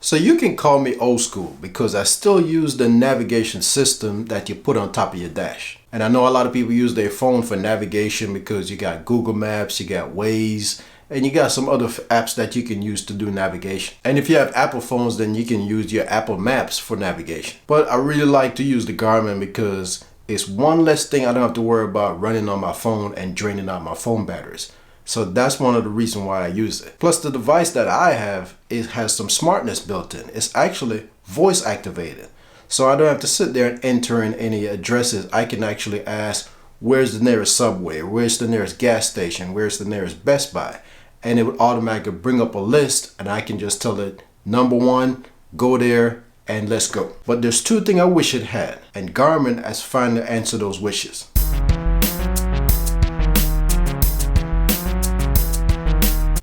So you can call me old school because I still use the navigation system that you put on top of your dash. And I know a lot of people use their phone for navigation because you got Google Maps, you got Waze, and you got some other apps that you can use to do navigation. And if you have Apple phones, then you can use your Apple Maps for navigation. But I really like to use the Garmin because it's one less thing I don't have to worry about running on my phone and draining out my phone batteries. So that's one of the reasons why I use it. Plus the device that I have, it has some smartness built in. It's actually voice activated. So I don't have to sit there and enter in any addresses. I can actually ask, where's the nearest Subway? Where's the nearest gas station? Where's the nearest Best Buy? And it would automatically bring up a list and I can just tell it, number one, go there and let's go. But there's two things I wish it had, and Garmin has finally answered those wishes.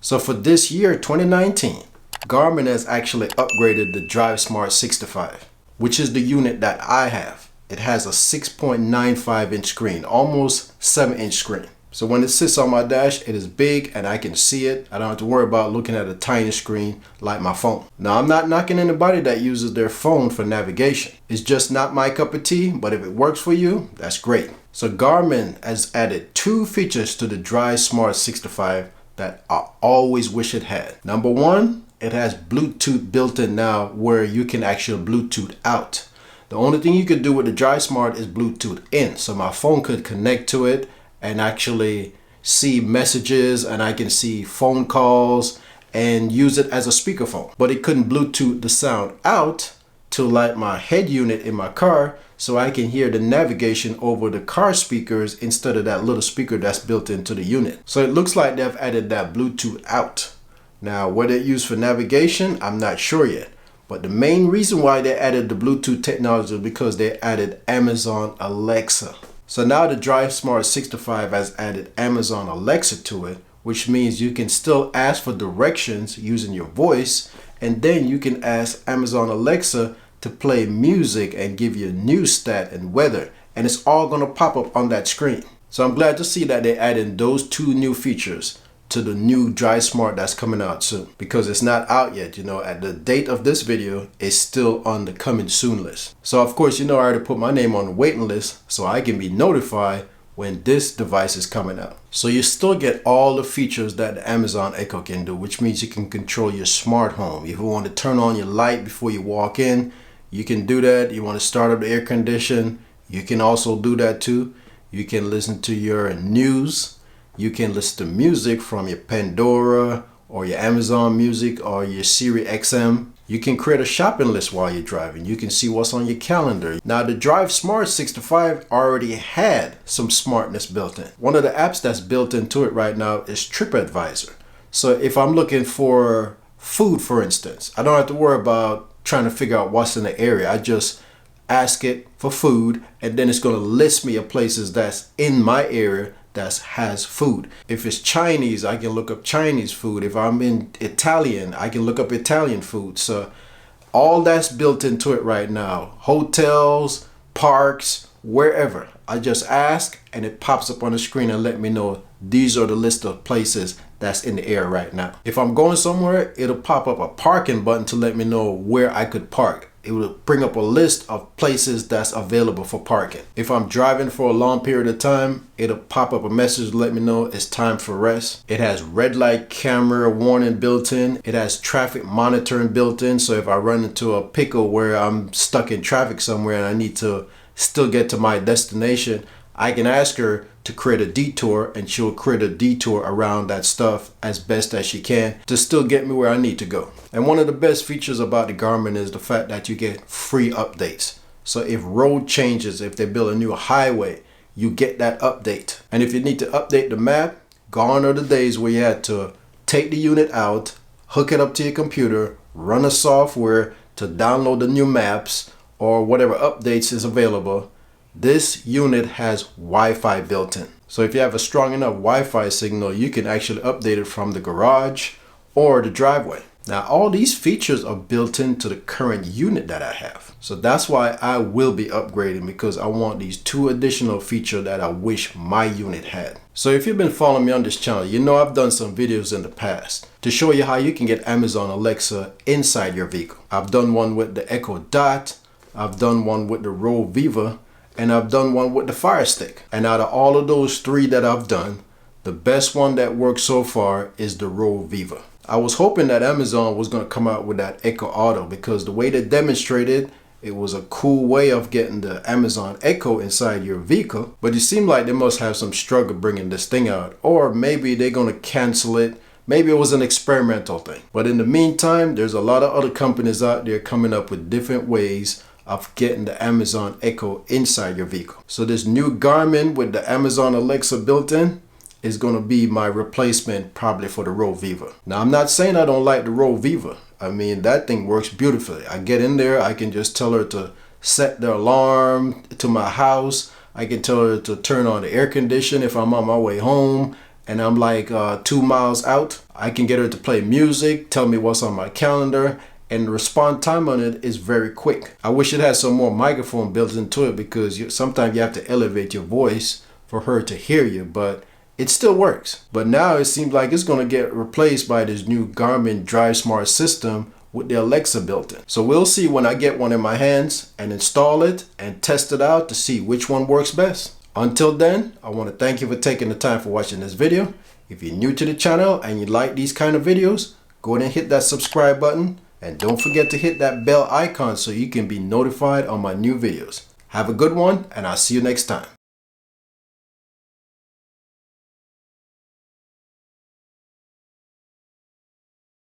So for this year, 2019, Garmin has actually upgraded the DriveSmart 65, which is the unit that I have. It has a 6.95 inch screen, almost 7-inch screen. So when it sits on my dash, it is big and I can see it. I don't have to worry about looking at a tiny screen like my phone. Now, I'm not knocking anybody that uses their phone for navigation. It's just not my cup of tea, but if it works for you, that's great. So Garmin has added 2 features to the DriveSmart 65 that I always wish it had. Number one, it has Bluetooth built in now where you can actually Bluetooth out. The only thing you could do with the DriveSmart is Bluetooth in. So my phone could connect to it and actually see messages, and I can see phone calls and use it as a speakerphone. But it couldn't Bluetooth the sound out to like my head unit in my car, so I can hear the navigation over the car speakers instead of that little speaker that's built into the unit. So it looks like they've added that Bluetooth out. Now, whether it's used for navigation, I'm not sure yet. But the main reason why they added the Bluetooth technology is because they added Amazon Alexa. So now the DriveSmart 65 has added Amazon Alexa to it, which means you can still ask for directions using your voice, and then you can ask Amazon Alexa to play music and give you news stat and weather, and it's all going to pop up on that screen. So I'm glad to see that they added those 2 new features to the new DriveSmart that's coming out soon, because it's not out yet. At the date of this video, it's still on the coming soon list. So of course, I already put my name on the waiting list so I can be notified when this device is coming out. So you still get all the features that the Amazon Echo can do, which means you can control your smart home. If you want to turn on your light before you walk in, you can do that. You want to start up the air condition, you can also do that too. You can listen to your news. You can listen to music from your Pandora or your Amazon Music or your Siri XM. You can create a shopping list while you're driving. You can see what's on your calendar. Now, the DriveSmart 65 already had some smartness built in. One of the apps that's built into it right now is TripAdvisor. So if I'm looking for food, for instance, I don't have to worry about trying to figure out what's in the area. I just ask it for food, and then it's going to list me of places that's in my area that has food. If it's Chinese, I can look up Chinese food. If I'm in Italian, I can look up Italian food. So all that's built into it right now. Hotels, parks, wherever. I just ask and it pops up on the screen and let me know these are the list of places that's in the air right now. If I'm going somewhere, it'll pop up a parking button to let me know where I could park. It will bring up a list of places that's available for parking. If I'm driving for a long period of time, it'll pop up a message to let me know it's time for rest. It has red light camera warning built in. It has traffic monitoring built in. So if I run into a pickle where I'm stuck in traffic somewhere and I need to still get to my destination, I can ask her to create a detour, and she'll create a detour around that stuff as best as she can to still get me where I need to go. And one of the best features about the Garmin is the fact that you get free updates. So if road changes, if they build a new highway, you get that update. And if you need to update the map, gone are the days where you had to take the unit out, hook it up to your computer, run a software to download the new maps or whatever updates is available. This unit has Wi-Fi built in. So if you have a strong enough Wi-Fi signal, you can actually update it from the garage or the driveway. Now all these features are built into the current unit that I have. So that's why I will be upgrading, because I want these 2 additional features that I wish my unit had. So if you've been following me on this channel, you know I've done some videos in the past to show you how you can get Amazon Alexa inside your vehicle. I've done one with the Echo Dot, I've done one with the Rode Viva, and I've done one with the Fire Stick. And out of all of those 3 that I've done, the best one that works so far is the Rode Viva. I was hoping that Amazon was going to come out with that Echo Auto, because the way they demonstrated, it was a cool way of getting the Amazon Echo inside your vehicle. But it seemed like they must have some struggle bringing this thing out, or maybe they're going to cancel it. Maybe it was an experimental thing. But in the meantime, there's a lot of other companies out there coming up with different ways of getting the Amazon Echo inside your vehicle. So this new Garmin with the Amazon Alexa built in is going to be my replacement probably for the Rode Viva. Now I'm not saying I don't like the Rode Viva. I mean, that thing works beautifully. I get in there, I can just tell her to set the alarm to my house. I can tell her to turn on the air conditioner if I'm on my way home and I'm like 2 miles out. I can get her to play music, tell me what's on my calendar, and the response time on it is very quick. I wish it had some more microphone built into it, because sometimes you have to elevate your voice for her to hear you, but it still works. But now it seems like it's going to get replaced by this new Garmin Drive Smart system with the Alexa built in. So we'll see when I get one in my hands and install it and test it out to see which one works best. Until then, I want to thank you for taking the time for watching this video. If you're new to the channel and you like these kind of videos, go ahead and hit that subscribe button, and don't forget to hit that bell icon so you can be notified on my new videos. Have a good one, and I'll see you next time.